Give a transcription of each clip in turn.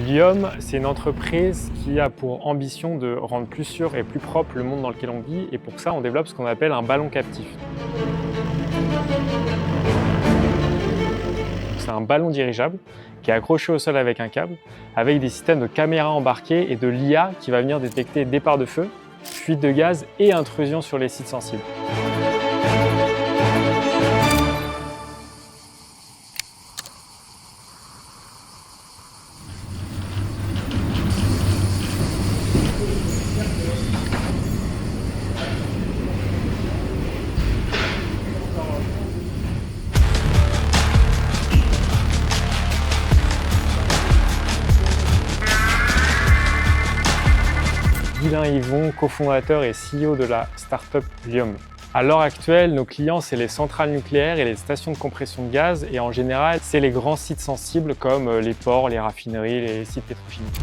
Lyom, c'est une entreprise qui a pour ambition de rendre plus sûr et plus propre le monde dans lequel on vit, et pour ça on développe ce qu'on appelle un ballon captif. C'est un ballon dirigeable qui est accroché au sol avec un câble, avec des systèmes de caméras embarquées et de l'IA qui va venir détecter départ de feu, fuite de gaz et intrusion sur les sites sensibles. Guylain Yvon, cofondateur et CEO de la start-up Lyom. À l'heure actuelle, nos clients, c'est les centrales nucléaires et les stations de compression de gaz, et en général, c'est les grands sites sensibles comme les ports, les raffineries, les sites pétrochimiques.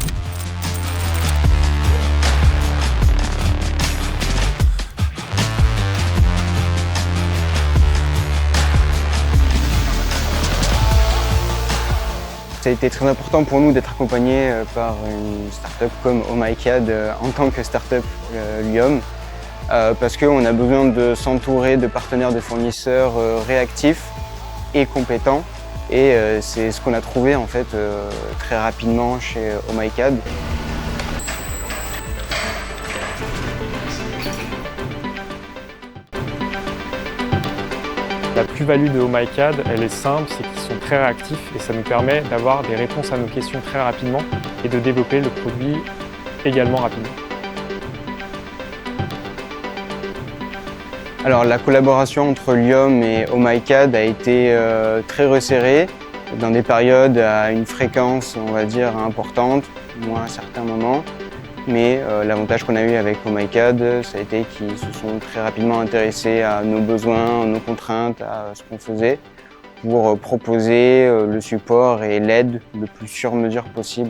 Ça a été très important pour nous d'être accompagnés par une start-up comme OhmyCAD en tant que start-up Lyom, parce qu'on a besoin de s'entourer de partenaires, de fournisseurs réactifs et compétents, et c'est ce qu'on a trouvé en fait très rapidement chez OhmyCAD. La plus-value de OhmyCAD, elle est simple, c'est qu'ils sont très réactifs et ça nous permet d'avoir des réponses à nos questions très rapidement et de développer le produit également rapidement. Alors la collaboration entre Lyom et OhmyCAD a été très resserrée dans des périodes à une fréquence, on va dire, importante, moins à certains moments. Mais l'avantage qu'on a eu avec OhmyCAD, ça a été qu'ils se sont très rapidement intéressés à nos besoins, nos contraintes, à ce qu'on faisait, pour proposer le support et l'aide le plus sur mesure possible.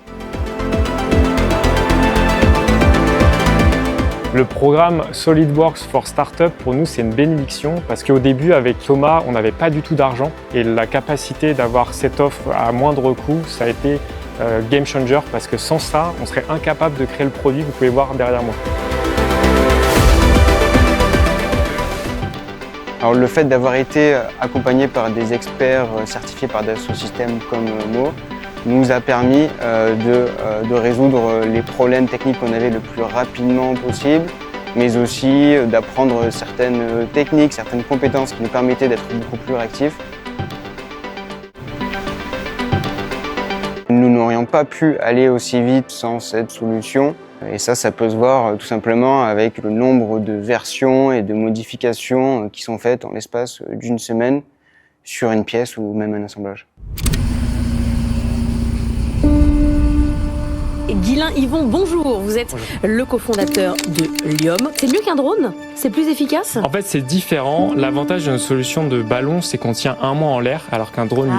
Le programme SolidWorks for Startup, pour nous, c'est une bénédiction parce qu'au début, avec Thomas, on n'avait pas du tout d'argent, et la capacité d'avoir cette offre à moindre coût, ça a été game changer, parce que sans ça, on serait incapable de créer le produit que vous pouvez voir derrière moi. Alors, le fait d'avoir été accompagné par des experts certifiés par Dassault Systèmes comme Mo nous a permis de résoudre les problèmes techniques qu'on avait le plus rapidement possible, mais aussi d'apprendre certaines techniques, certaines compétences qui nous permettaient d'être beaucoup plus réactifs. Nous n'aurions pas pu aller aussi vite sans cette solution, et ça peut se voir tout simplement avec le nombre de versions et de modifications qui sont faites en l'espace d'une semaine sur une pièce ou même un assemblage. Guylain Yvon, bonjour, vous êtes le cofondateur de Lyom. C'est mieux qu'un drone? C'est plus efficace? En fait, c'est différent. L'avantage de notre solution de ballon, c'est qu'on tient un mois en l'air, alors qu'un drone,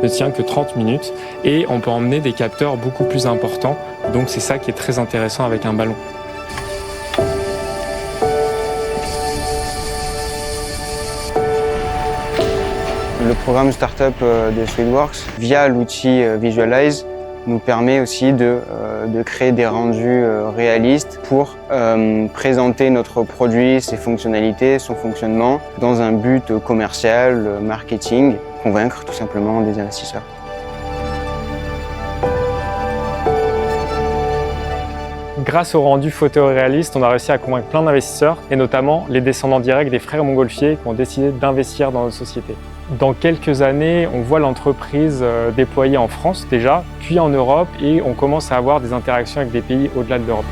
ne tient que 30 minutes. Et on peut emmener des capteurs beaucoup plus importants. Donc c'est ça qui est très intéressant avec un ballon. Le programme Startup de SolidWorks, via l'outil Visualize, nous permet aussi de créer des rendus réalistes pour présenter notre produit, ses fonctionnalités, son fonctionnement, dans un but commercial, marketing, convaincre tout simplement des investisseurs. Grâce au rendu photoréaliste, on a réussi à convaincre plein d'investisseurs, et notamment les descendants directs des frères Montgolfier qui ont décidé d'investir dans notre société. Dans quelques années, on voit l'entreprise déployée en France déjà, puis en Europe, et on commence à avoir des interactions avec des pays au-delà de l'Europe.